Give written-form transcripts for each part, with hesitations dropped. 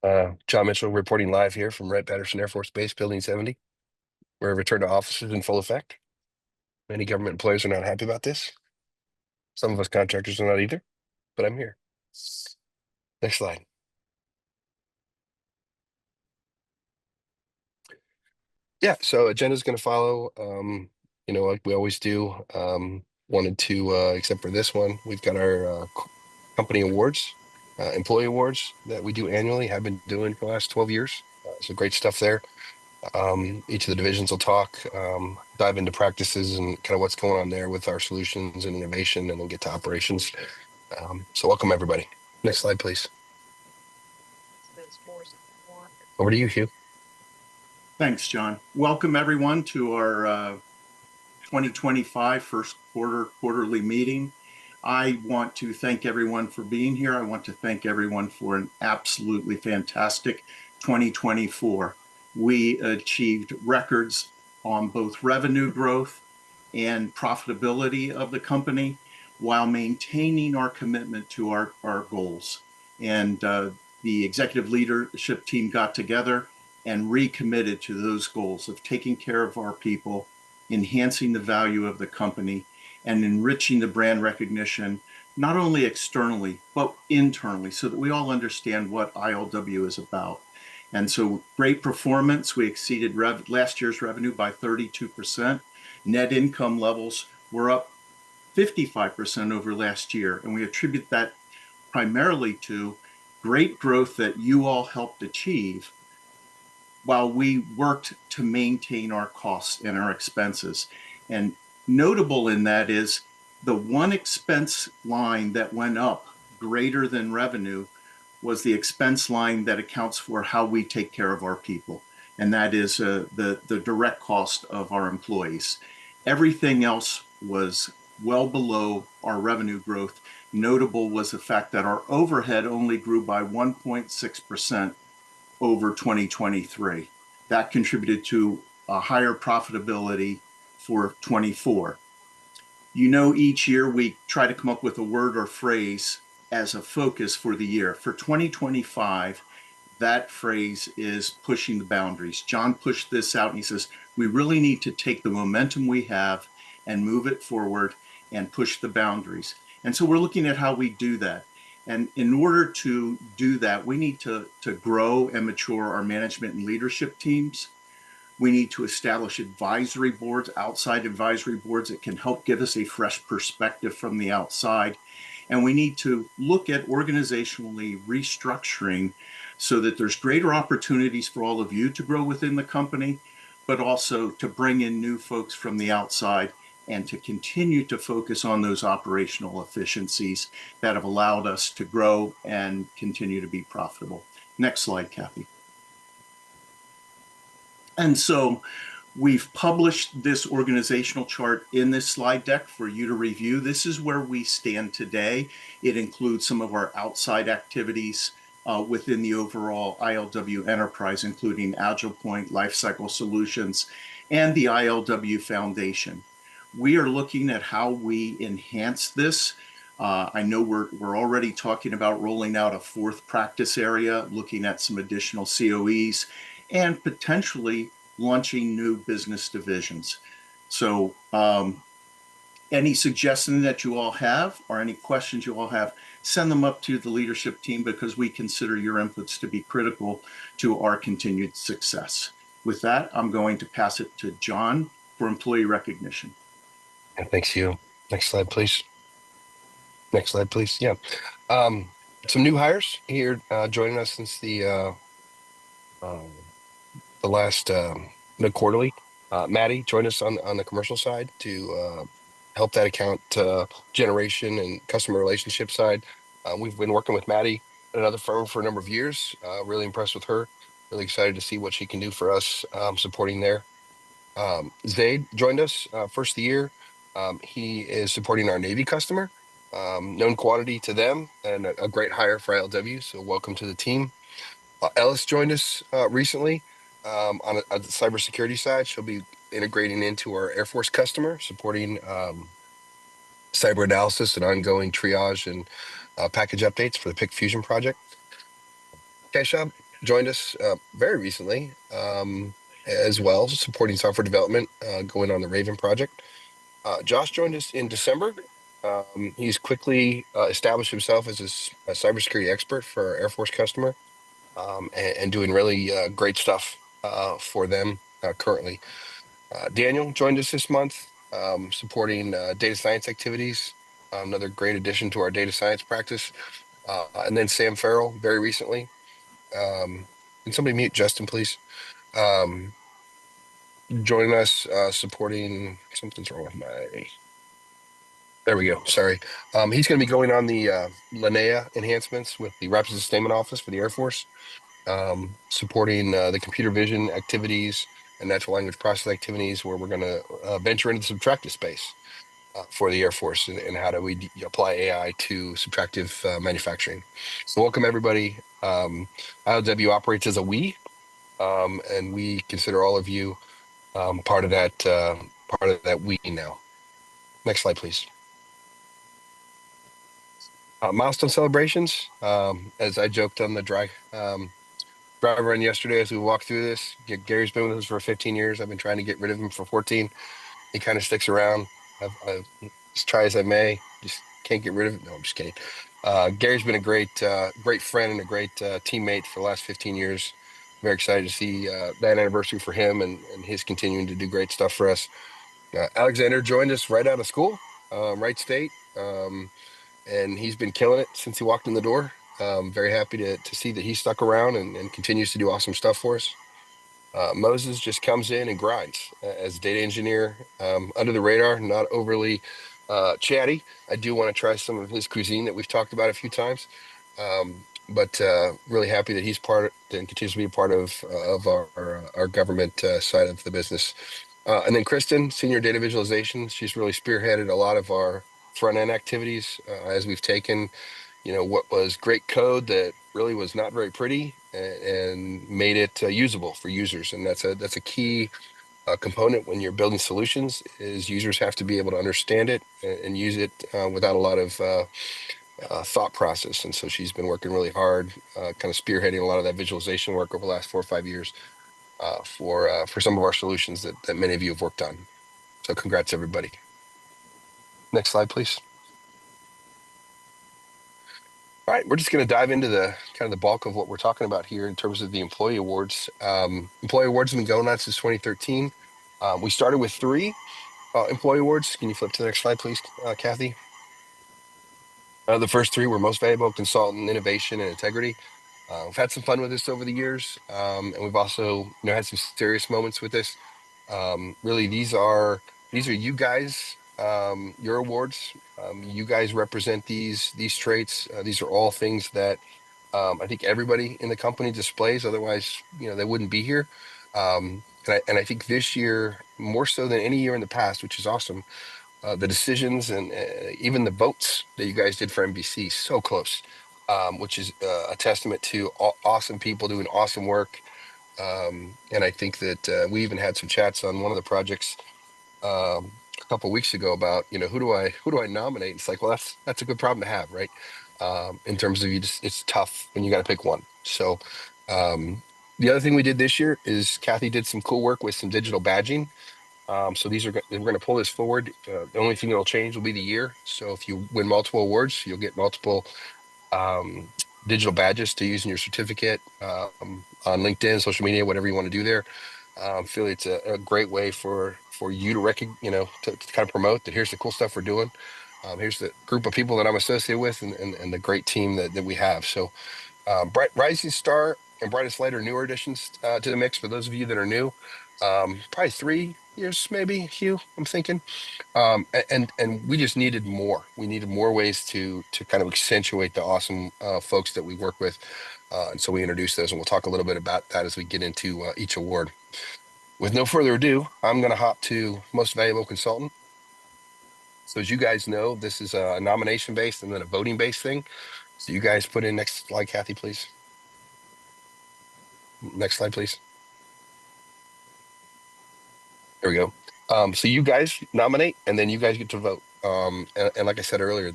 John Mitchell reporting live here from Wright-Patterson Air Force Base, Building 70, where return to office is in full effect. Many government employees are not happy about this. Some of us contractors are not either, but I'm here. Next slide. Yeah, so agenda's going to follow, like we always do. Wanted to, except for this one, we've got our company awards, employee awards that we do annually, have been doing for the last 12 years. So great stuff there. Each of the divisions will talk, dive into practices and kind of what's going on there with our solutions and innovation, and then get to operations. So welcome, everybody. Next slide, please. Over to you, Hugh. Thanks, John. Welcome, everyone, to our 2025 first quarterly meeting. I want to thank everyone for being here. I want to thank everyone for an absolutely fantastic 2024. We achieved records on both revenue growth and profitability of the company while maintaining our commitment to our goals. And the executive leadership team got together and recommitted to those goals of taking care of our people, enhancing the value of the company, and enriching the brand recognition, not only externally, but internally, so that we all understand what ILW is about. And so great performance. We exceeded last year's revenue by 32%. Net income levels were up 55% over last year. And we attribute that primarily to great growth that you all helped achieve while we worked to maintain our costs and our expenses. And notable in that is the one expense line that went up greater than revenue was the expense line that accounts for how we take care of our people. And that is the direct cost of our employees. Everything else was well below our revenue growth. Notable was the fact that our overhead only grew by 1.6% over 2023. That contributed to a higher profitability for 24. Each year we try to come up with a word or phrase as a focus for the year. For 2025, that phrase is pushing the boundaries. John pushed this out and he says, we really need to take the momentum we have and move it forward and push the boundaries. And so we're looking at how we do that. And in order to do that, we need to grow and mature our management and leadership teams. We need to establish advisory boards, outside advisory boards that can help give us a fresh perspective from the outside. And we need to look at organizationally restructuring so that there's greater opportunities for all of you to grow within the company, but also to bring in new folks from the outside and to continue to focus on those operational efficiencies that have allowed us to grow and continue to be profitable. Next slide, Kathy. And so we've published this organizational chart in this slide deck for you to review. This is where we stand today. It includes some of our outside activities within the overall ILW enterprise, including AgilePoint, Lifecycle Solutions, and the ILW Foundation. We are looking at how we enhance this. I know we're already talking about rolling out a fourth practice area, looking at some additional COEs, and potentially launching new business divisions. So any suggestion that you all have or any questions you all have, send them up to the leadership team because we consider your inputs to be critical to our continued success. With that, I'm going to pass it to John for employee recognition. Thanks, Hugh. Next slide, please. Next slide, please. Yeah. Some new hires here joining us since the last the quarterly. Maddie joined us on the commercial side to help that account generation and customer relationship side. We've been working with Maddie at another firm for a number of years. Really impressed with her. Really excited to see what she can do for us supporting there. Zaid joined us first of the year. He is supporting our Navy customer. Known quantity to them and a great hire for ILW. So welcome to the team. Ellis joined us recently on the cybersecurity side. She'll be integrating into our Air Force customer, supporting cyber analysis and ongoing triage and package updates for the PIC Fusion project. Keshav joined us very recently as well, supporting software development going on the Raven project. Josh joined us in December. He's quickly established himself as a cybersecurity expert for our Air Force customer, and doing really great stuff for them currently. Daniel joined us this month, supporting data science activities, another great addition to our data science practice. And then Sam Farrell, very recently. Can somebody mute Justin, please? Um, Joining us, supporting something's wrong with my. There we go. Sorry. He's going to be going on the Linnea enhancements with the Rapid Sustainment Office for the Air Force, supporting the computer vision activities and natural language processing activities, where we're going to venture into the subtractive space for the Air Force, and how do we apply AI to subtractive manufacturing. So welcome everybody. ILW operates as a we, and we consider all of you part of that we now. Next slide, please. Milestone celebrations. As I joked on the drive run yesterday as we walked through this, Gary's been with us for 15 years. I've been trying to get rid of him for 14. He kind of sticks around. I've as try as I may, just can't get rid of it. No, I'm just kidding. Gary's been a great friend and a great teammate for the last 15 years. Very excited to see that anniversary for him, and his continuing to do great stuff for us. Alexander joined us right out of school, Wright State, and he's been killing it since he walked in the door. Very happy to see that he stuck around and continues to do awesome stuff for us. Moses just comes in and grinds as a data engineer, under the radar, not overly chatty. I do want to try some of his cuisine that we've talked about a few times, but really happy that he's part and continues to be a part of our government side of the business. And then Kristen, senior data visualization, she's really spearheaded a lot of our front end activities as we've taken what was great code that really was not very pretty, and made it usable for users. And that's a key component when you're building solutions, is users have to be able to understand it and use it without a lot of thought process. And so she's been working really hard, kind of spearheading a lot of that visualization work over the last 4 or 5 years for some of our solutions that many of you have worked on. So congrats, everybody. Next slide, please. All right, we're just going to dive into the kind of the bulk of what we're talking about here in terms of the employee awards. Employee awards have been going on since 2013. We started with three employee awards. Can you flip to the next slide, please, Kathy? The first three were most valuable consultant, innovation, and integrity. We've had some fun with this over the years, and we've also had some serious moments with this. Really, these are you guys, your awards. You guys represent these traits. These are all things that I think everybody in the company displays. Otherwise, they wouldn't be here. And I think this year, more so than any year in the past, which is awesome, the decisions and even the votes that you guys did for NBC, so close, which is a testament to awesome people doing awesome work. And I think that we even had some chats on one of the projects a couple of weeks ago about who do I nominate. It's like, well, that's a good problem to have, right? In terms of, it's tough when you got to pick one. So the other thing we did this year is Kathy did some cool work with some digital badging. So we're going to pull this forward. The only thing that'll change will be the year. So if you win multiple awards, you'll get multiple um, digital badges to use in your certificate, on LinkedIn, social media, whatever you want to do there. Feel it's a great way for you to to kind of promote that here's the cool stuff we're doing. Here's the group of people that I'm associated with, and the great team that we have. So Bright Rising Star and Brightest Light are newer additions to the mix. For those of you that are new, probably 3 years, maybe, Hugh, I'm thinking. And we just needed more. We needed more ways to kind of accentuate the awesome folks that we work with. And so we introduced those, and we'll talk a little bit about that as we get into each award. With no further ado, I'm going to hop to most valuable consultant. So as you guys know, this is a nomination based and then a voting based thing. So you guys put in next slide, Kathy, please. Next slide, please. There we go. So you guys nominate, and then you guys get to vote. And like I said earlier,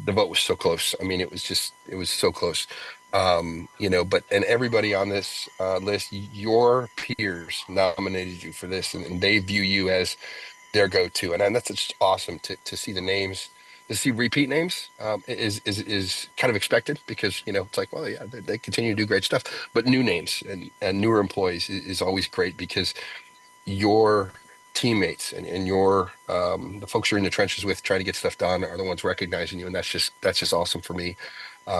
the vote was so close. I mean, it was so close. But and everybody on this list, your peers nominated you for this, and they view you as their go-to, and that's just awesome to see the names, to see repeat names. Is kind of expected because it's like, well, yeah, they continue to do great stuff, but new names and newer employees is always great because your teammates and your the folks you're in the trenches with trying to get stuff done are the ones recognizing you, and that's just awesome for me.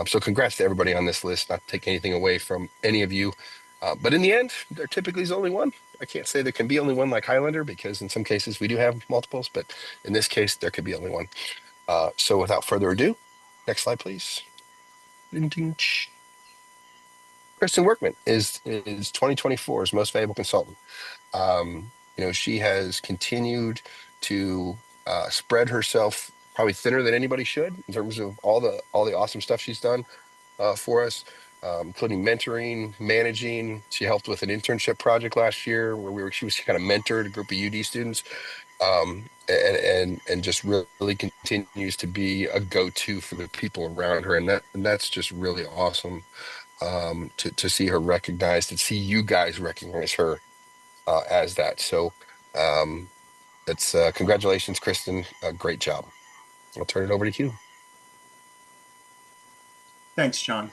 So congrats to everybody on this list. Not to take anything away from any of you, but in the end, there typically is only one. I can't say there can be only one like Highlander because in some cases we do have multiples, but in this case there could be only one. So without further ado, next slide, please. Ding, ding, Kristen Workman is 2024's most valuable consultant. She has continued to spread herself probably thinner than anybody should in terms of all the awesome stuff she's done for us, including mentoring, managing. She helped with an internship project last year where she was kind of mentored a group of UD students, and just really continues to be a go-to for the people around her, and that's just really awesome, to see her recognized and see you guys recognize her as that. So that's congratulations, Kristen. Great job. I'll turn it over to you. Thanks, John.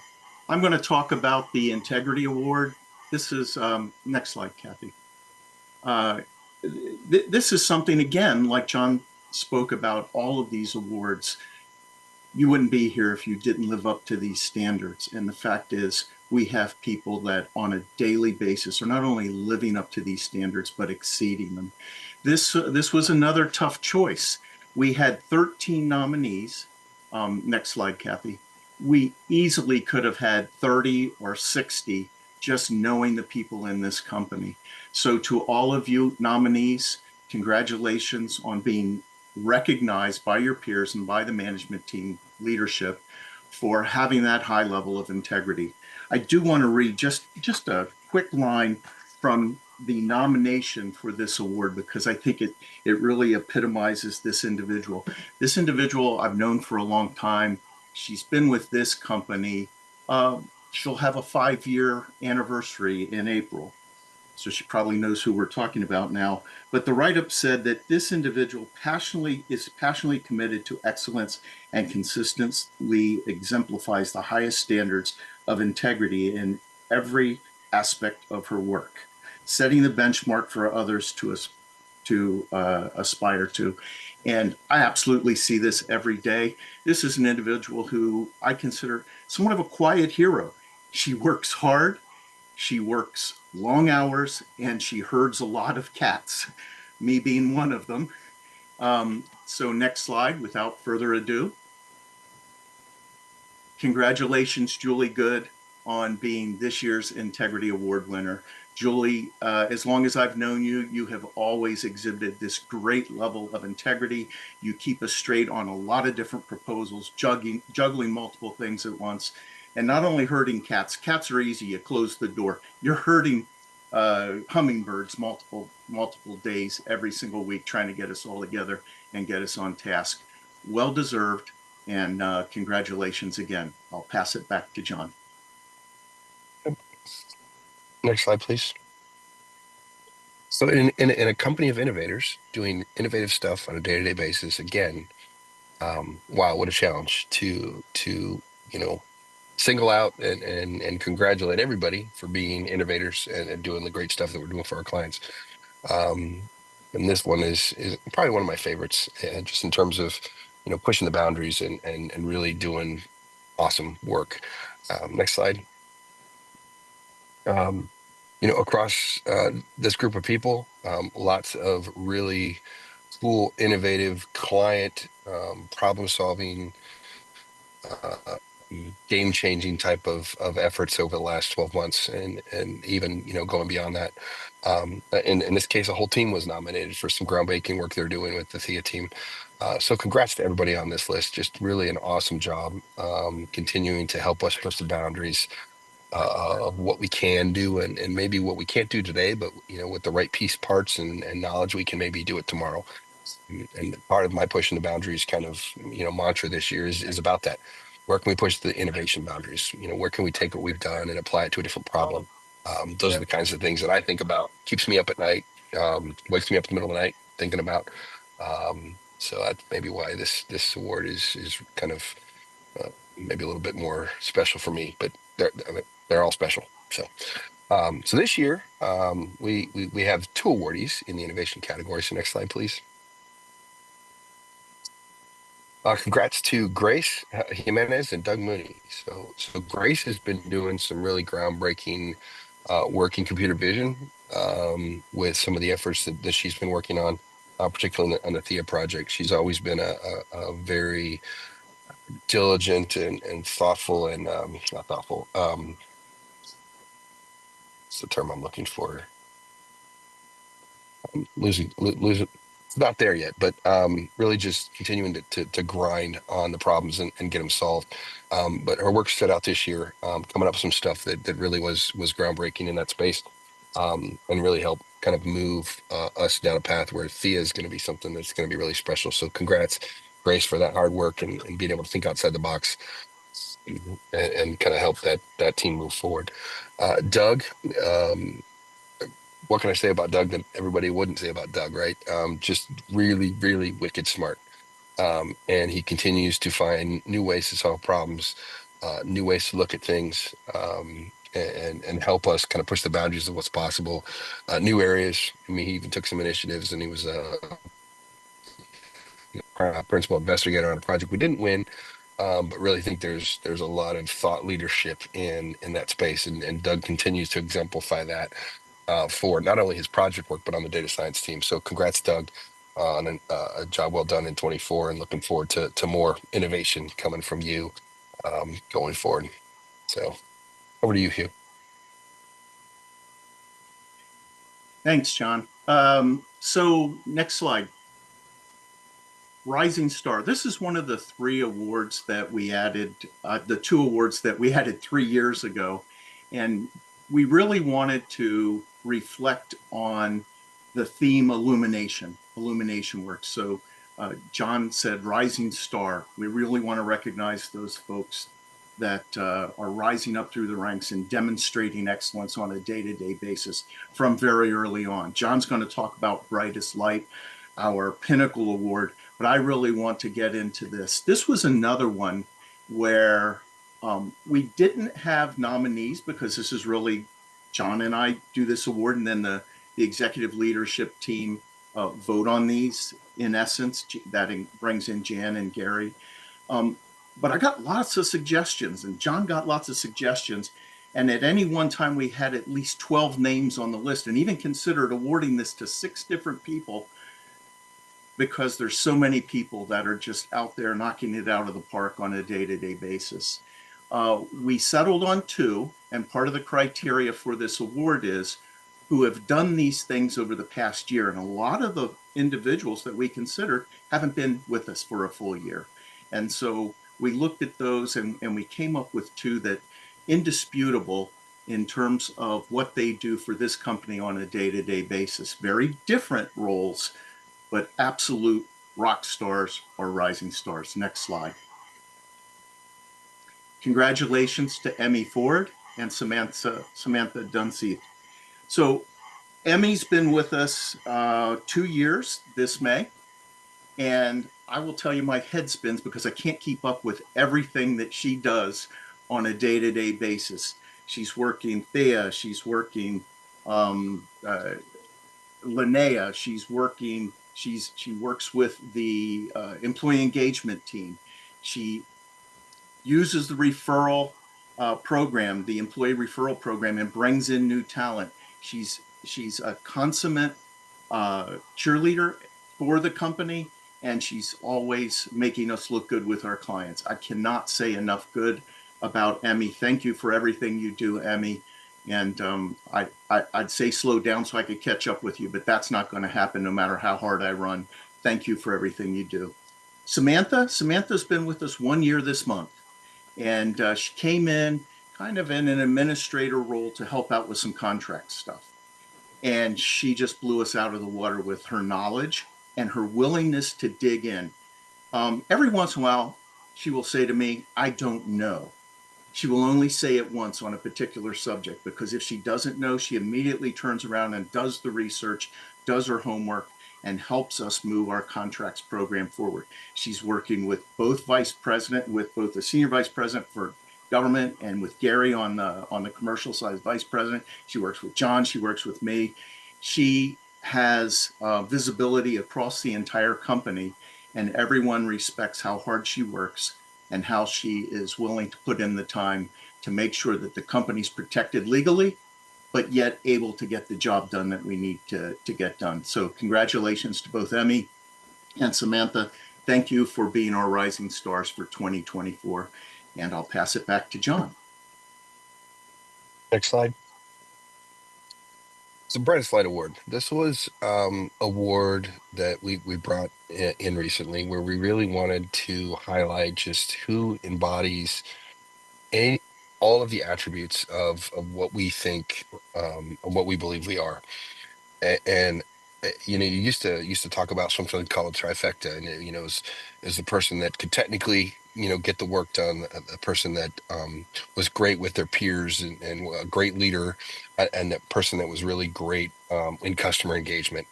I'm going to talk about the Integrity Award. This is, next slide, Kathy. This is something, again, like John spoke about all of these awards, you wouldn't be here if you didn't live up to these standards. And the fact is, we have people that on a daily basis are not only living up to these standards, but exceeding them. This was another tough choice. We had 13 nominees. Next slide, Kathy. We easily could have had 30 or 60 just knowing the people in this company. So to all of you nominees, congratulations on being recognized by your peers and by the management team leadership for having that high level of integrity. I do want to read just a quick line from the nomination for this award because I think it really epitomizes this individual. This individual I've known for a long time. She's been with this company. She'll have a 5-year anniversary in April. So she probably knows who we're talking about now. But the write-up said that this individual is passionately committed to excellence and consistently exemplifies the highest standards of integrity in every aspect of her work, setting the benchmark for others to aspire to. And I absolutely see this every day. This is an individual who I consider somewhat of a quiet hero. She works hard. She works long hours and she herds a lot of cats, me being one of them. So next slide, without further ado. Congratulations, Julie Good, on being this year's Integrity Award winner. Julie, as long as I've known you, you have always exhibited this great level of integrity. You keep us straight on a lot of different proposals, juggling multiple things at once. And not only herding cats, cats are easy, you close the door. You're herding hummingbirds multiple days every single week, trying to get us all together and get us on task. Well deserved, and congratulations again. I'll pass it back to John. Next slide, please. So in a company of innovators doing innovative stuff on a day-to-day basis, again, wow, what a challenge to single out and congratulate everybody for being innovators and doing the great stuff that we're doing for our clients. And this one is probably one of my favorites, just in terms of pushing the boundaries and really doing awesome work. Next slide. Across this group of people, lots of really cool, innovative client problem solving, game-changing type of efforts over the last 12 months, and even going beyond that. In this case, a whole team was nominated for some groundbreaking work they're doing with the Thea team. So congrats to everybody on this list. Just really an awesome job, continuing to help us push the boundaries of what we can do and maybe what we can't do today, but with the right piece parts and knowledge, we can maybe do it tomorrow. And part of my pushing the boundaries kind of mantra this year is about that. where can we push the innovation boundaries? Where can we take what we've done and apply it to a different problem? Those are the kinds of things that I think about. Keeps me up at night, wakes me up in the middle of the night thinking about. So that's maybe why this award is kind of maybe a little bit more special for me, but they're all special. So this year we have two awardees in the innovation category. So next slide, please. Congrats to Grace Jimenez and Doug Mooney. So Grace has been doing some really groundbreaking work in computer vision with some of the efforts that she's been working on, particularly on the Thea project. She's always been a very diligent and thoughtful and not thoughtful. It's the term I'm looking for. Losing. It's not there yet, but really just continuing to grind on the problems and get them solved. But her work set out this year, coming up with some stuff that really was groundbreaking in that space, and really helped kind of move us down a path where Thea is going to be something that's going to be really special. So congrats, Grace, for that hard work and being able to think outside the box and kind of help that team move forward. Doug, what can I say about Doug that everybody wouldn't say about Doug, right? Just really, really wicked smart. And he continues to find new ways to solve problems, new ways to look at things, and help us kind of push the boundaries of what's possible, new areas. I mean, he even took some initiatives, and he was principal investigator on a project we didn't win, but really think there's a lot of thought leadership in that space, and Doug continues to exemplify that for not only his project work but on the data science team. So congrats, Doug, on a job well done in 24, and looking forward to more innovation coming from you going forward. So over to you, Hugh. Thanks, John. So next slide. Rising Star. This is one of the three awards that we added, the two awards that we added 3 years ago. And we really wanted to reflect on the theme illumination work. So John said Rising Star. We really want to recognize those folks that are rising up through the ranks and demonstrating excellence on a day-to-day basis from very early on. John's going to talk about Brightest Light, our Pinnacle Award, but I really want to get into this. This was another one where we didn't have nominees because this is really John and I do this award, and then the executive leadership team vote on these. In essence, that brings in Jan and Gary. But I got lots of suggestions, and John got lots of suggestions. And at any one time, we had at least 12 names on the list, and even considered awarding this to 6 different people, because there's so many people that are just out there knocking it out of the park on a day-to-day basis. We settled on 2, and part of the criteria for this award is who have done these things over the past year. And a lot of the individuals that we considered haven't been with us for a full year. And so we looked at those and we came up with 2 that indisputable in terms of what they do for this company on a day-to-day basis. Very different roles, but absolute rock stars or rising stars. Next slide. Congratulations to Emmy Ford and Samantha Dunseith. So Emmy's been with us 2 years this May, and I will tell you my head spins because I can't keep up with everything that she does on a day-to-day basis. She's working Thea, she's working Linnea, she works with the employee engagement team. She uses the referral program, the employee referral program, and brings in new talent. She's a consummate cheerleader for the company, and she's always making us look good with our clients. I cannot say enough good about Emmy. Thank you for everything you do, Emmy. And I'd say slow down so I could catch up with you, but that's not going to happen no matter how hard I run. Thank you for everything you do. Samantha's been with us 1 year this month, and she came in kind of in an administrator role to help out with some contract stuff. And she just blew us out of the water with her knowledge and her willingness to dig in. Every once in a while, she will say to me, I don't know. She will only say it once on a particular subject, because if she doesn't know, she immediately turns around and does the research, does her homework, and helps us move our contracts program forward. She's working with both vice president, with both the senior vice president for government and with Gary on the commercial side, vice president. She works with John. She works with me. She has visibility across the entire company, and everyone respects how hard she works and how she is willing to put in the time to make sure that the company's protected legally, but yet able to get the job done that we need to get done. So congratulations to both Emmy and Samantha. Thank you for being our rising stars for 2024. And I'll pass it back to John. Next slide. It's the Brightest Light Award. This was award that we brought in recently, where we really wanted to highlight just who embodies any all of the attributes of what we think, of what we believe we are. And you know, you used to talk about something called a trifecta, and you know, is the person that could technically, you know, get the work done, the person that was great with their peers, and a great leader, and that person that was really great in customer engagement.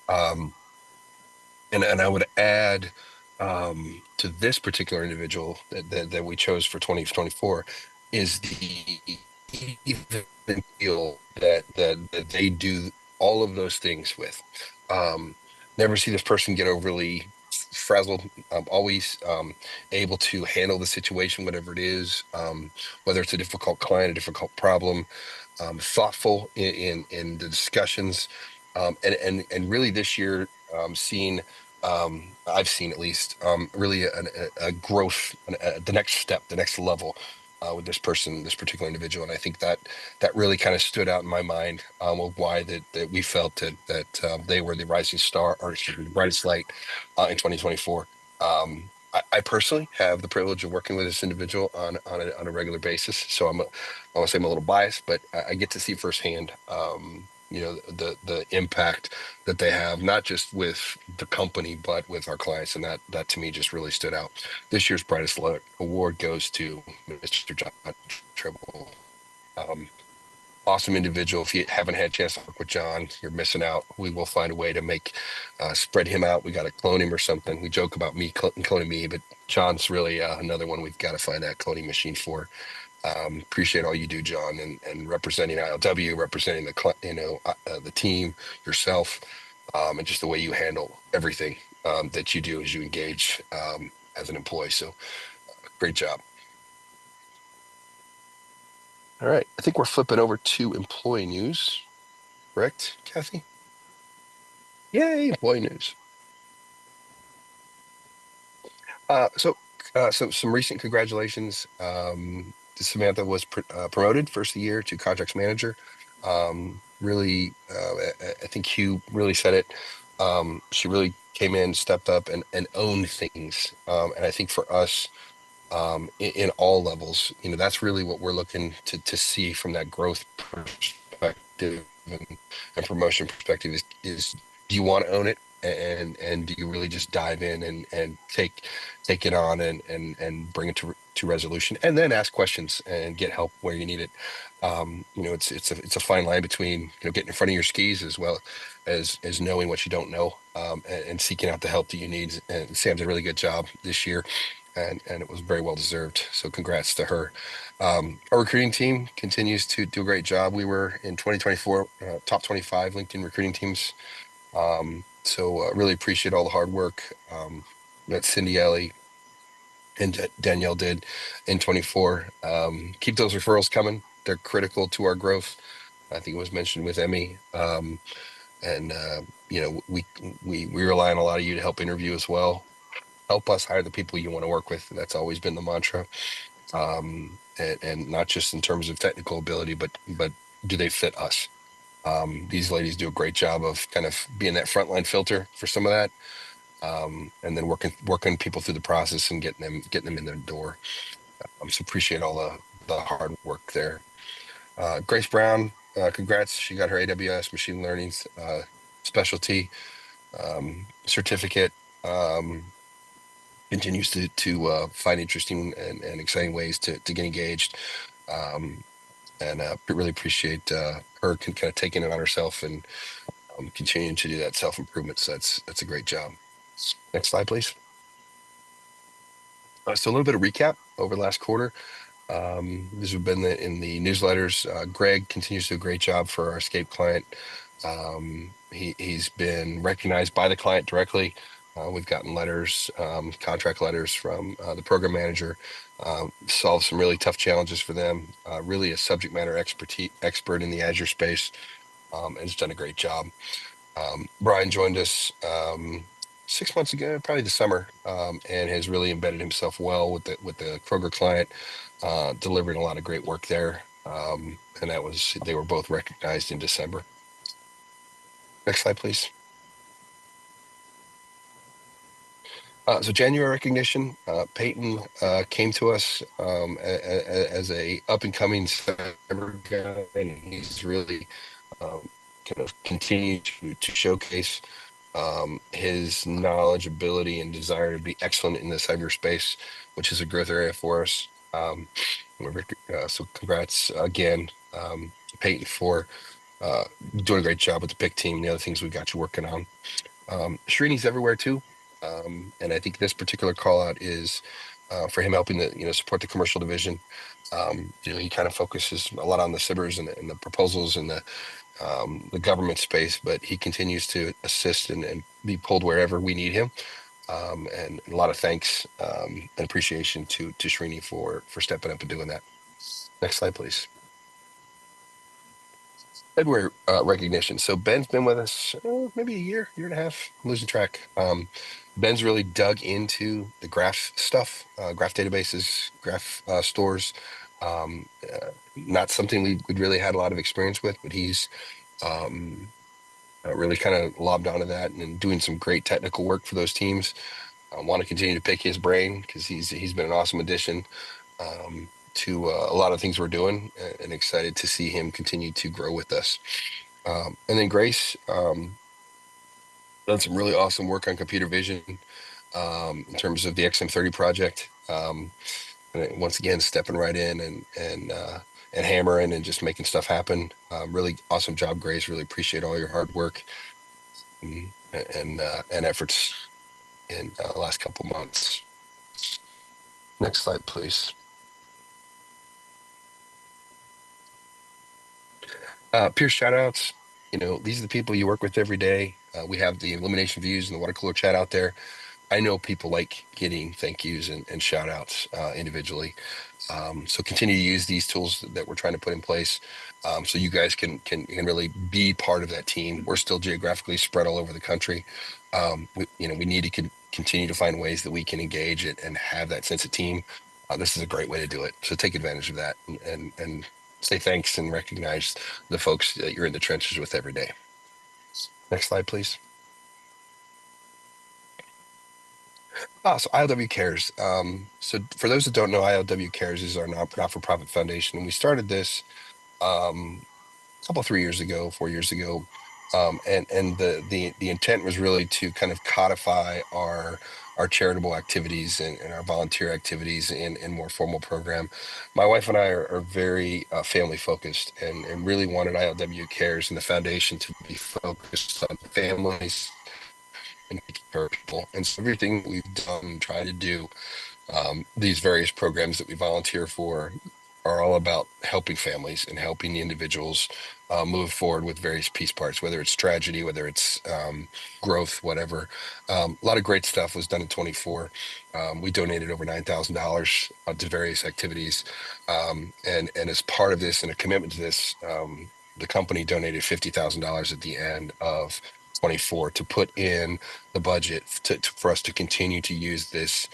Um, and I would add to this particular individual that we chose for 2024 is the even feel that they do all of those things with. Um, Never see this person get overly frazzled. Always able to handle the situation, whatever it is, whether it's a difficult client, a difficult problem, thoughtful in the discussions, and really this year, seeing I've seen at least really a growth, the next step, the next level with this person, this particular individual, and I think that really kind of stood out in my mind of why that we felt that they were the rising star, or excuse me, the brightest light in 2024. I personally have the privilege of working with this individual on a regular basis, so I want to say I'm a little biased, but I get to see firsthand, you know, the impact that they have, not just with the company, but with our clients, and that to me just really stood out. This year's Brightest Light Award goes to Mr. John Tribble. Um, Awesome individual. If you haven't had a chance to work with John, you're missing out. We will find a way to make spread him out. We got to clone him or something. We joke about me cloning me, but John's really another one we've got to find that cloning machine for. Appreciate all you do, John, and representing ILW, representing the team, yourself, and just the way you handle everything that you do as you engage as an employee. So great job. All right, I think we're flipping over to employee news, correct, Kathy? Yay, employee news. So some recent congratulations. Samantha was promoted first of the year to contracts manager. Really, I think Hugh really said it. She really came in, stepped up, and owned things. And I think for us, in all levels, you know, that's really what we're looking to see from that growth perspective and promotion perspective is do you want to own it, and do you really just dive in and take it on and bring it to resolution, and then ask questions and get help where you need it. You know, it's a fine line between, you know, getting in front of your skis as well as knowing what you don't know, and seeking out the help that you need. And Sam did a really good job this year, and it was very well deserved. So congrats to her. Our recruiting team continues to do a great job. We were in 2024 top 25 LinkedIn recruiting teams. So really appreciate all the hard work that Cindy Ellie and Danielle did in 24. Keep those referrals coming. They're critical to our growth. I think it was mentioned with Emmy. And you know, we rely on a lot of you to help interview as well. Help us hire the people you want to work with. That's always been the mantra. And not just in terms of technical ability, but do they fit us? These ladies do a great job of kind of being that frontline filter for some of that, and then working people through the process and getting them in their door. So appreciate all the hard work there. Grace Brown, congrats! She got her AWS machine learning specialty certificate. continues to find interesting and exciting ways to get engaged. Um, and really appreciate her kind of taking it on herself and continuing to do that self improvement. So that's a great job. Next slide, please. So a little bit of recap over the last quarter. This has been in the newsletters. Greg continues to do a great job for our Escape client. He's been recognized by the client directly. We've gotten letters, contract letters from the program manager, solved some really tough challenges for them. Really a subject matter expert in the Azure space, and has done a great job. Brian joined us 6 months ago, probably the summer, and has really embedded himself well with the Kroger client, delivering a lot of great work there. And they were both recognized in December. Next slide, please. So January recognition, Peyton came to us as a up and coming cyber guy, and he's really kind of continued to showcase his knowledge, ability, and desire to be excellent in the cyberspace, which is a growth area for us. So congrats again, Peyton, for doing a great job with the pick team and the other things we got you working on. Srini's everywhere too. And I think this particular call out is for him helping support the commercial division. He kind of focuses a lot on the SIBRs and the proposals and the government space, but he continues to assist and be pulled wherever we need him. And a lot of thanks and appreciation to Srini for stepping up and doing that. Next slide, please. February recognition. So Ben's been with us maybe a year and a half. I'm losing track. Ben's really dug into the graph stuff, graph databases, graph stores. Not something we'd really had a lot of experience with, but he's um, really kind of lobbed onto that and doing some great technical work for those teams. I want to continue to pick his brain because he's been an awesome addition to a lot of things we're doing, and excited to see him continue to grow with us. And then Grace done some really awesome work on computer vision in terms of the XM30 project. And once again, stepping right in and hammering and just making stuff happen. Really awesome job, Grace. Really appreciate all your hard work and efforts in the last couple months. Next slide, please. Peer shout outs. These are the people you work with every day. We have the Illumination Views and the water cooler chat out there. I know people like getting thank yous and shout outs individually. So continue to use these tools that we're trying to put in place, so you guys can really be part of that team. We're still geographically spread all over the country. We need to continue to find ways that we can engage it and have that sense of team. This is a great way to do it. So take advantage of that and say thanks and recognize the folks that you're in the trenches with every day. Next slide, please. So ILW Cares. So for those that don't know, ILW Cares is our not-for-profit foundation, and we started this a couple 3 years ago, 4 years ago, and the intent was really to kind of codify our charitable activities and our volunteer activities in more formal program. My wife and I are very family focused and really wanted ILW Cares and the foundation to be focused on families and taking care of people. And so everything we've done, tried to do, these various programs that we volunteer for are all about helping families and helping the individuals move forward with various piece parts, whether it's tragedy, whether it's growth, whatever. A lot of great stuff was done in 24. We donated over $9,000 to various activities. And as part of this and a commitment to this, the company donated $50,000 at the end of 24 to put in the budget for us to continue to use this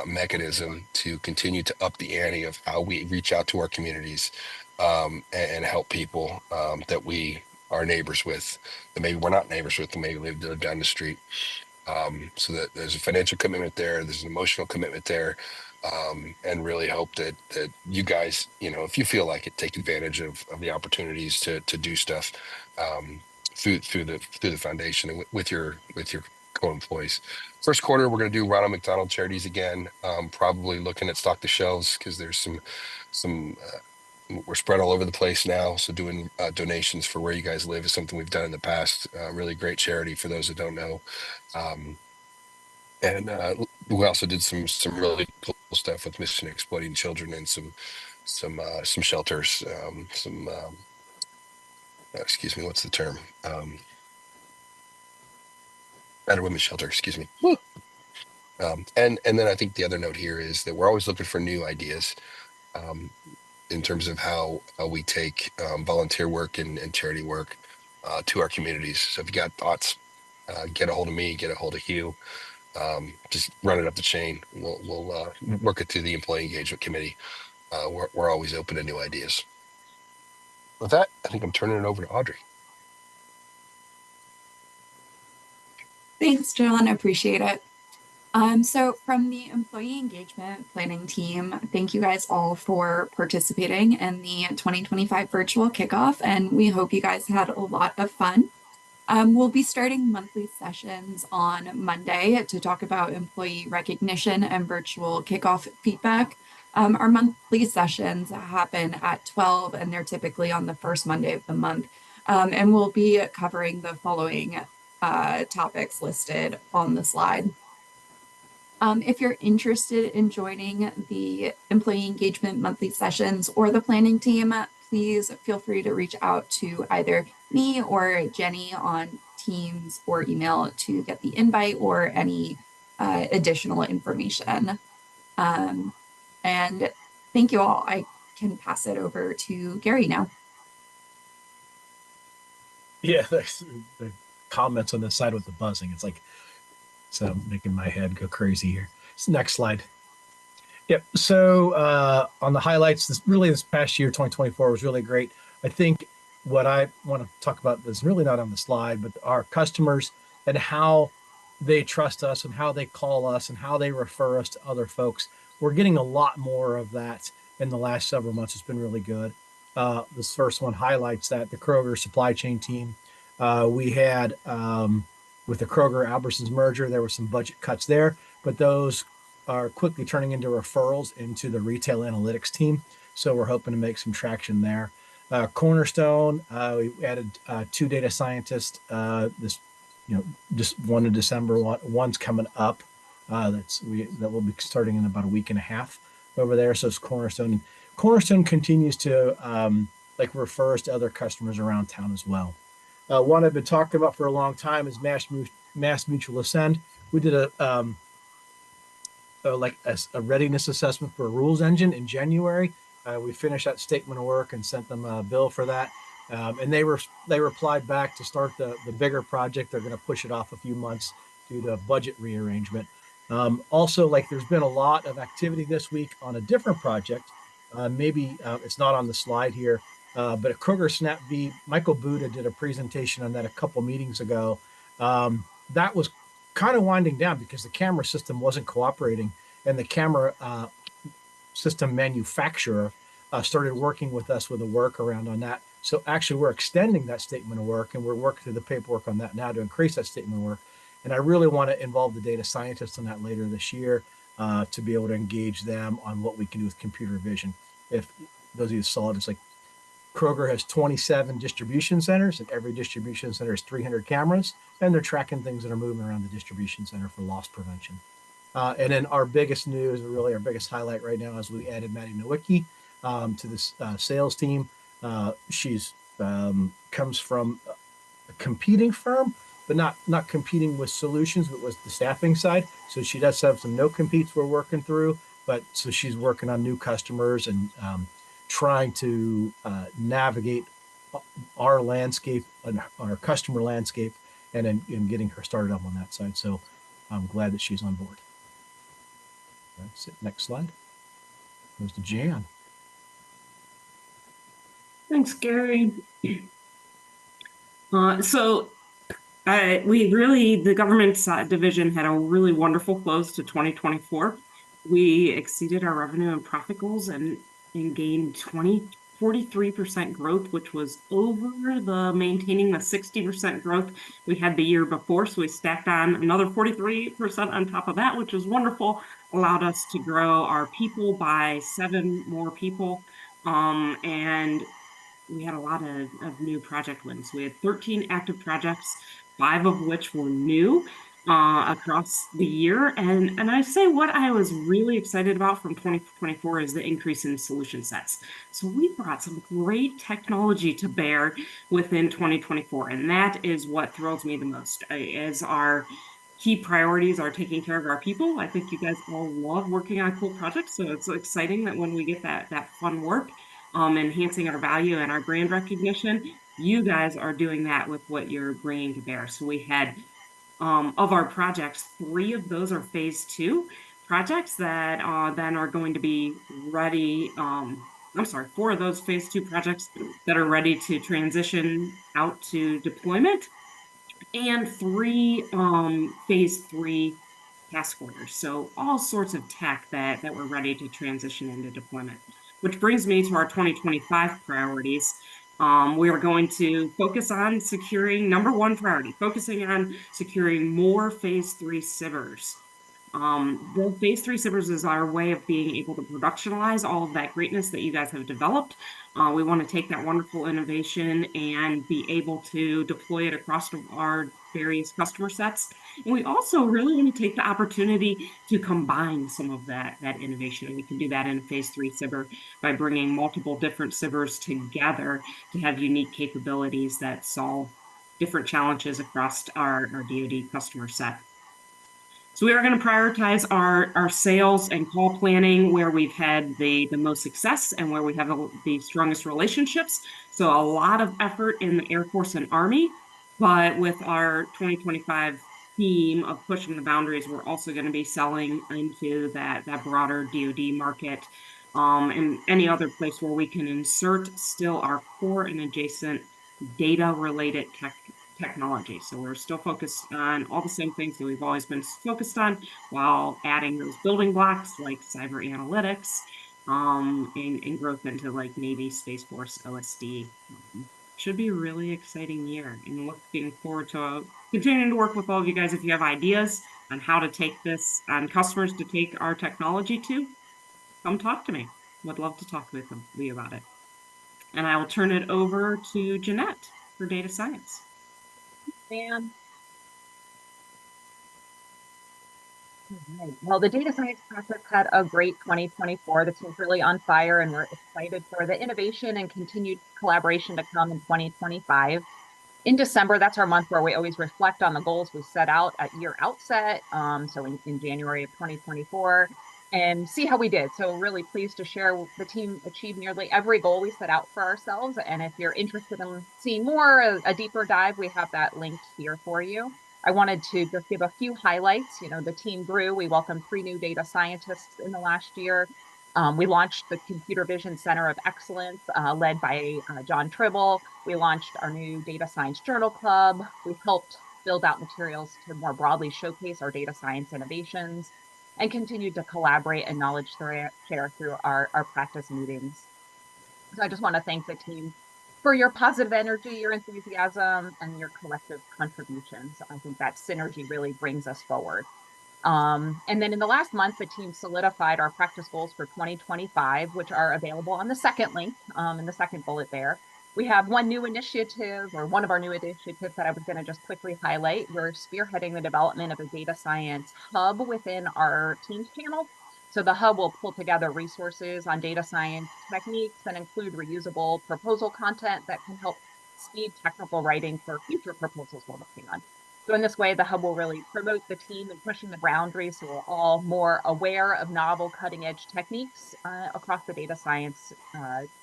mechanism to continue to up the ante of how we reach out to our communities and help people that we are neighbors with, that maybe we're not neighbors with, that maybe live down the street. So that there's a financial commitment there, there's an emotional commitment there, and really hope that you guys, if you feel like it, take advantage of the opportunities to do stuff through the foundation and with your co-employees. First quarter, we're going to do Ronald McDonald Charities again. Probably looking at stock the shelves because there's some we're spread all over the place now. So doing donations for where you guys live is something we've done in the past. Really great charity for those that don't know. And we also did some really cool stuff with missing and exploiting children and some shelters. Excuse me, what's the term? Battered women's shelter. Excuse me. Woo. And then I think the other note here is that we're always looking for new ideas in terms of how we take volunteer work and charity work to our communities. So if you got thoughts, get a hold of me, get a hold of Hugh. Just run it up the chain. We'll work it through the employee engagement committee. We're always open to new ideas. With that, I think I'm turning it over to Audrey. Thanks, John. I appreciate it. So from the employee engagement planning team, thank you guys all for participating in the 2025 virtual kickoff, and we hope you guys had a lot of fun. We'll be starting monthly sessions on Monday to talk about employee recognition and virtual kickoff feedback. Our monthly sessions happen at 12, and they're typically on the first Monday of the month. And we'll be covering the following topics listed on the slide. If you're interested in joining the employee engagement monthly sessions or the planning team, please feel free to reach out to either me or Jenny on Teams or email to get the invite or any additional information. And thank you all. I can pass it over to Gary now. Yeah, the comments on the side with the buzzing. It's like, so making my head go crazy here. Next slide. Yep. So on the highlights, this past year, 2024 was really great. I think what I want to talk about is really not on the slide, but our customers and how they trust us and how they call us and how they refer us to other folks. We're getting a lot more of that in the last several months. It's been really good. This first one highlights that the Kroger supply chain team. We had with the Kroger Albertsons merger, there were some budget cuts there, but those are quickly turning into referrals into the retail analytics team. So we're hoping to make some traction there. Cornerstone, we added 2 data scientists. Just one in December. One's coming up. That will be starting in about a week and a half over there. So it's Cornerstone. And Cornerstone continues to refer us to other customers around town as well. One I've been talking about for a long time is Mass Mutual Ascend. We did a readiness assessment for a rules engine in January. We finished that statement of work and sent them a bill for that. And they replied back to start the bigger project. They're going to push it off a few months due to budget rearrangement. Also, there's been a lot of activity this week on a different project. Maybe it's not on the slide here, but at Kroger SnapV, Michael Buda did a presentation on that a couple meetings ago. That was kind of winding down because the camera system wasn't cooperating, and the camera system manufacturer started working with us with a workaround on that. So actually, we're extending that statement of work, and we're working through the paperwork on that now to increase that statement of work. And I really want to involve the data scientists on that later this year to be able to engage them on what we can do with computer vision. If those of you saw it, it's like Kroger has 27 distribution centers, and every distribution center has 300 cameras, and they're tracking things that are moving around the distribution center for loss prevention. And then our biggest news, really our biggest highlight right now, is we added Maddie Nowicki to this sales team. She's comes from a competing firm, but not competing with solutions, but with the staffing side. So she does have some no competes we're working through, but so she's working on new customers and trying to navigate our landscape and our customer landscape and getting her started up on that side. So I'm glad that she's on board. That's it. Next slide. Goes to Jan. Thanks, Gary. The government division had a really wonderful close to 2024. We exceeded our revenue and profit goals and gained 24% 43% growth, which was over the maintaining the 60% growth we had the year before. So we stacked on another 43% on top of that, which was wonderful. Allowed us to grow our people by 7 more people. And we had a lot of new project wins. We had 13 active projects, 5 of which were new across the year. And I say what I was really excited about from 2024 is the increase in solution sets. So we brought some great technology to bear within 2024, and that is what thrills me the most. As our key priorities are taking care of our people, I think you guys all love working on cool projects. So it's exciting that when we get that fun work, enhancing our value and our brand recognition, you guys are doing that with what you're bringing to bear. So we had, of our projects, 3 of those are phase 2 projects that then are going to be ready. 4 of those phase 2 projects that are ready to transition out to deployment, and 3 phase 3 task orders. So all sorts of tech that we're ready to transition into deployment. Which brings me to our 2025 priorities. We are going to focus on securing, number 1 priority, focusing on securing more phase 3 SBIRs. The phase 3 SBIRs is our way of being able to productionalize all of that greatness that you guys have developed. We want to take that wonderful innovation and be able to deploy it across our various customer sets. And we also really want to take the opportunity to combine some of that innovation. And we can do that in a phase 3 SBIR by bringing multiple different SBIRs together to have unique capabilities that solve different challenges across our DoD customer set. So we are going to prioritize our sales and call planning where we've had the most success and where we have the strongest relationships. So a lot of effort in the Air Force and Army, but with our 2025 theme of pushing the boundaries, we're also going to be selling into that broader DoD market, and any other place where we can insert still our core and adjacent data-related technology. So we're still focused on all the same things that we've always been focused on, while adding those building blocks like cyber analytics, and growth into like Navy, Space Force, OSD. Should be a really exciting year, and looking forward to continuing to work with all of you guys. If you have ideas on how to take this on customers to take our technology to, come talk to me. Would love to talk with you about it. And I will turn it over to Jeanette for data science. Ma'am. Well, the data science practice had a great 2024. The team's really on fire, and we're excited for the innovation and continued collaboration to come in 2025. In December, that's our month where we always reflect on the goals we set out at year outset, so in January of 2024, and see how we did. So really pleased to share the team achieved nearly every goal we set out for ourselves. And if you're interested in seeing more, a deeper dive, we have that linked here for you. I wanted to just give a few highlights. You know, the team grew. We welcomed 3 new data scientists in the last year. We launched the Computer Vision Center of Excellence, led by John Tribble. We launched our new Data Science Journal Club. We helped build out materials to more broadly showcase our data science innovations, and continued to collaborate and knowledge share through our practice meetings. So I just want to thank the team for your positive energy, your enthusiasm, and your collective contributions. I think that synergy really brings us forward. And then in the last month, the team solidified our practice goals for 2025, which are available on the second link, in the second bullet there. We have one new initiative, or one of our new initiatives that I was going to just quickly highlight. We're spearheading the development of a data science hub within our Teams channel. So the hub will pull together resources on data science techniques that include reusable proposal content that can help speed technical writing for future proposals we're working on. So in this way, the hub will really promote the team and pushing the boundaries, so we're all more aware of novel cutting edge techniques across the data science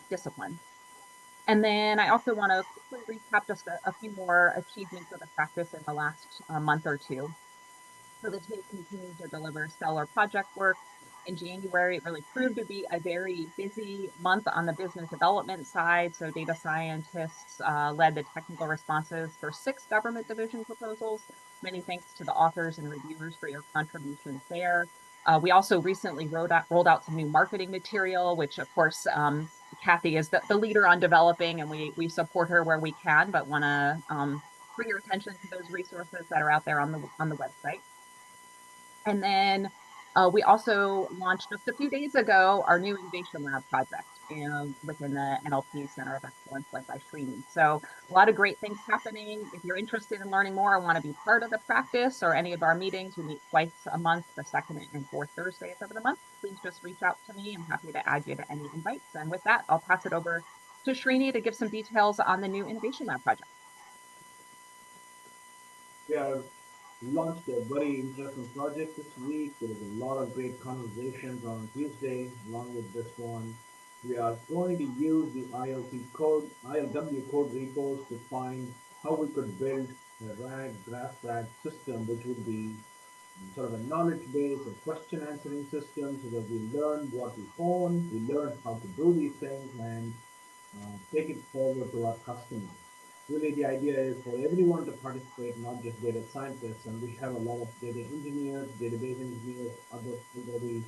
discipline. And then I also want to quickly recap just a few more achievements of the practice in the last month or two. So the team continues to deliver stellar project work. In January, it really proved to be a very busy month on the business development side. So data scientists led the technical responses for 6 government division proposals. Many thanks to the authors and reviewers for your contributions there. We also recently rolled out some new marketing material, which of course Kathy is the leader on developing, and we support her where we can, but want to bring your attention to those resources that are out there on the website. And then we also launched just a few days ago our new Innovation Lab project within the NLP Center of Excellence led by Srini. So a lot of great things happening. If you're interested in learning more and want to be part of the practice or any of our meetings, we meet twice a month, the second and fourth Thursdays of the month. Please just reach out to me. I'm happy to add you to any invites. And with that, I'll pass it over to Srini to give some details on the new Innovation Lab project. Yeah, launched a very interesting project this week. There was a lot of great conversations on Tuesday along with this one. We are going to use the ILW code repos to find how we could build a graph-RAG system, which would be sort of a knowledge base, a question answering system, so that we learn what we own, we learn how to do these things, and take it forward to our customers. Really, the idea is for everyone to participate, not just data scientists, and we have a lot of data engineers, database engineers, others already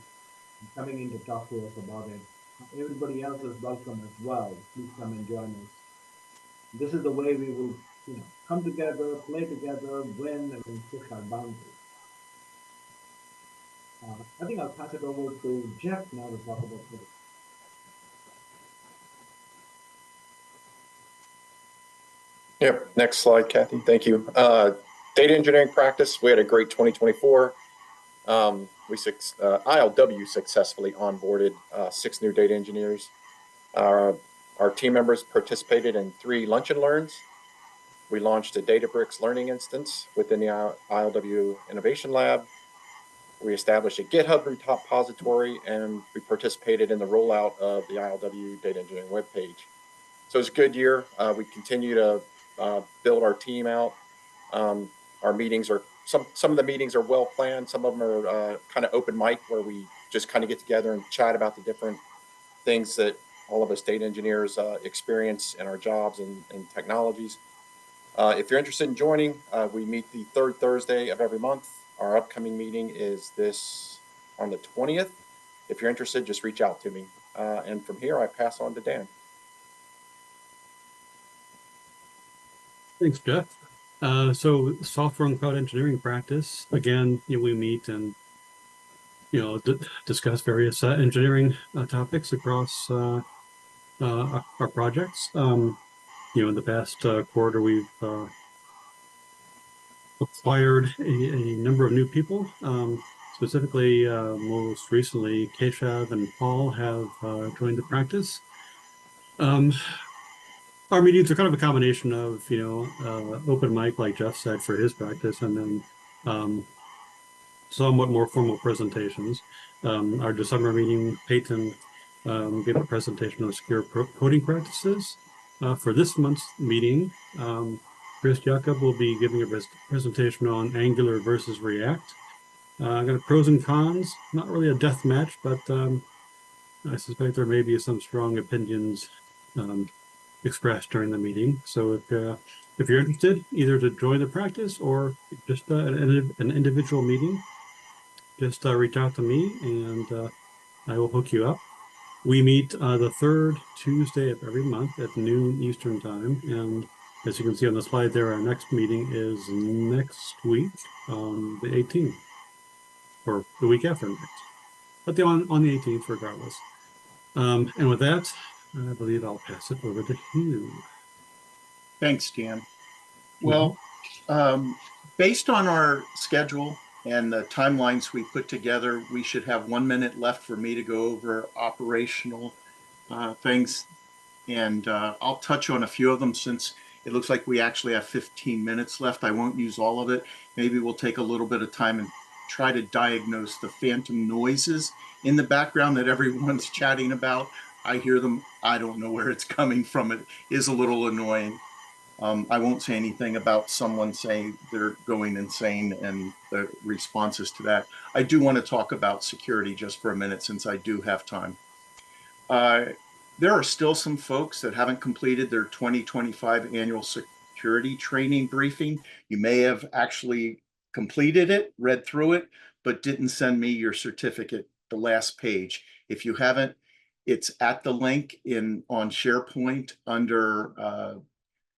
coming in to talk to us about it. Everybody else is welcome as well. Please come and join us. This is the way we will, come together, play together, win, and push our boundaries. I think I'll pass it over to Jeff now to talk about it. Yep. Next slide, Kathy. Thank you. Data engineering practice. We had a great 2024. ILW successfully onboarded 6 new data engineers. Our team members participated in 3 lunch and learns. We launched a Databricks learning instance within the ILW Innovation Lab. We established a GitHub repository, and we participated in the rollout of the ILW data engineering webpage. So it's a good year. We continue to build our team out. Our meetings are some of the meetings are well planned. Some of them are kind of open mic, where we just kind of get together and chat about the different things that all of us data engineers experience in our jobs and technologies. If you're interested in joining, we meet the 3rd Thursday of every month. Our upcoming meeting is on the 20th. If you're interested, just reach out to me. And from here, I pass on to Dan. Thanks, Jeff. So software and cloud engineering practice, again, we meet and, discuss various engineering topics across our projects. In the past quarter, we've acquired a number of new people. Specifically, most recently, Keshav and Paul have joined the practice. Our meetings are kind of a combination of, open mic, like Jeff said, for his practice, and then somewhat more formal presentations. Our December meeting, Peyton gave a presentation on secure coding practices. For this month's meeting, Chris Jakob will be giving a presentation on Angular versus React. I got pros and cons, not really a death match, but I suspect there may be some strong opinions expressed during the meeting. So if you're interested, either to join the practice or just an individual meeting, just reach out to me and I will hook you up. We meet the 3rd Tuesday of every month at noon Eastern time. And as you can see on the slide there, our next meeting is next week on the 18th, or the week after next, but on the 18th regardless. And with that, I believe I'll pass it over to Hugh. Thanks, Dan. Well, based on our schedule and the timelines we put together, we should have 1 minute left for me to go over operational things. And I'll touch on a few of them since it looks like we actually have 15 minutes left. I won't use all of it. Maybe we'll take a little bit of time and try to diagnose the phantom noises in the background that everyone's chatting about. I hear them. I don't know where it's coming from. It is a little annoying. I won't say anything about someone saying they're going insane and the responses to that. I do want to talk about security just for a minute since I do have time. There are still some folks that haven't completed their 2025 annual security training briefing. You may have actually completed it, read through it, but didn't send me your certificate, the last page. If you haven't, It's at the link on SharePoint under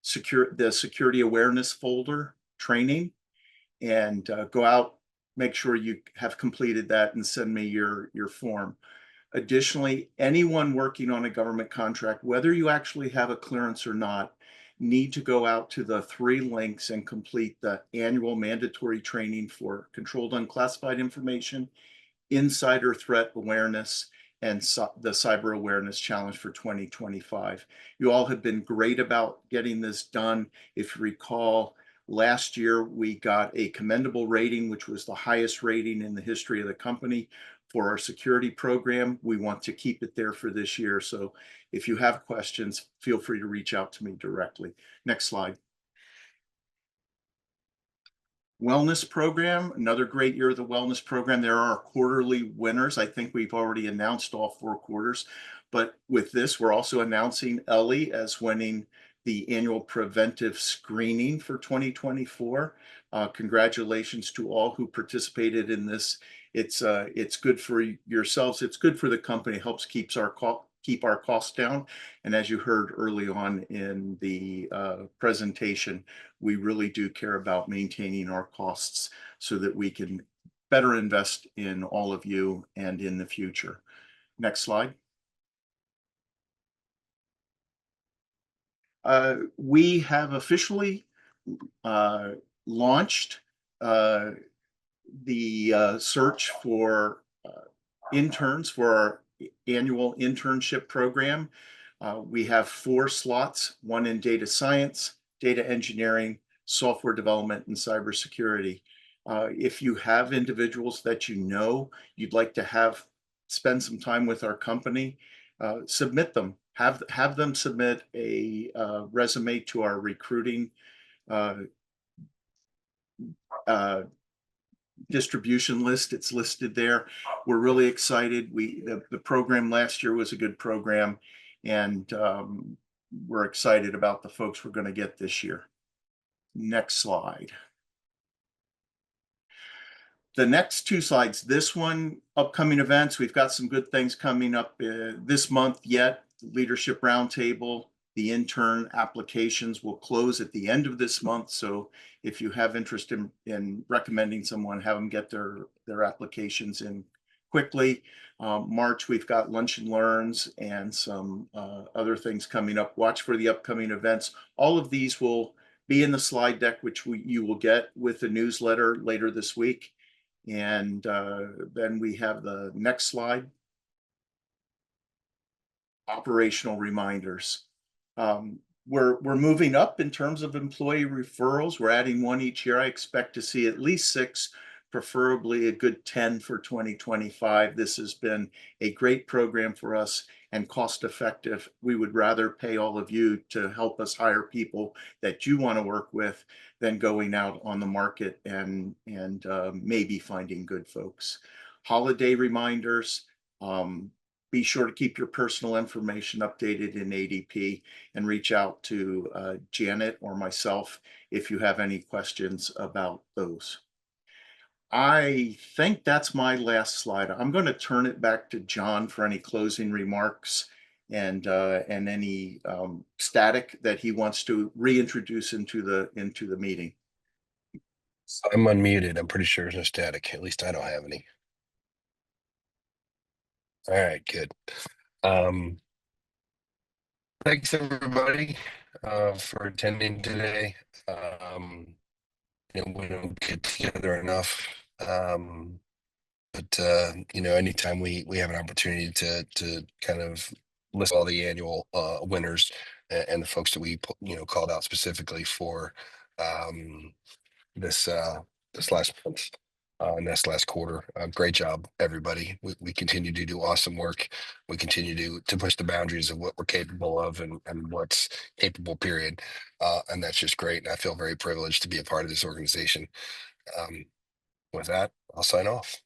the security awareness folder training, and go out, make sure you have completed that and send me your form. Additionally, anyone working on a government contract, whether you actually have a clearance or not, need to go out to the 3 links and complete the annual mandatory training for controlled unclassified information, insider threat awareness, and the cyber awareness challenge for 2025. You all have been great about getting this done. If you recall, last year we got a commendable rating, which was the highest rating in the history of the company for our security program. We want to keep it there for this year. So if you have questions, feel free to reach out to me directly. Next slide. Wellness program, another great year of the wellness program. There are quarterly winners. I think we've already announced all 4 quarters, but with this, we're also announcing Ellie as winning the annual preventive screening for 2024. Congratulations to all who participated in this. It's good for yourselves. It's good for the company. It helps keep our costs down. And as you heard early on in the presentation, we really do care about maintaining our costs so that we can better invest in all of you and in the future. Next slide. We have officially launched the search for interns for our annual internship program. We have 4 slots, 1 in data science, data engineering, software development, and cybersecurity. If you have individuals that you know you'd like to spend some time with our company, submit them. Have them submit a resume to our recruiting distribution list. It's listed there. We're really excited. The program last year was a good program, and we're excited about the folks we're going to get this year. Next slide. The next 2 slides, this one, upcoming events. We've got some good things coming up this month yet. Leadership Roundtable, the intern applications will close at the end of this month. So if you have interest in recommending someone, have them get their applications in quickly. March, we've got Lunch and Learns and some other things coming up. Watch for the upcoming events. All of these will be in the slide deck, which you will get with the newsletter later this week. And then we have the next slide. Operational reminders. We're moving up in terms of employee referrals. We're adding 1 each year. I expect to see at least 6, preferably a good 10 for 2025. This has been a great program for us and cost effective. We would rather pay all of you to help us hire people that you want to work with than going out on the market and maybe finding good folks. Holiday reminders. Be sure to keep your personal information updated in ADP and reach out to Janet or myself if you have any questions about those. I think that's my last slide. I'm going to turn it back to John for any closing remarks and any static that he wants to reintroduce into the meeting. I'm unmuted. I'm pretty sure there's no static. At least I don't have any. All right, good. Thanks everybody for attending today. We don't get together enough, but anytime we have an opportunity to kind of list all the annual winners and the folks that we called out specifically for this last month. And that's last quarter. Great job, everybody. We continue to do awesome work. We continue to push the boundaries of what we're capable of and what's capable, period. And that's just great. And I feel very privileged to be a part of this organization. With that, I'll sign off.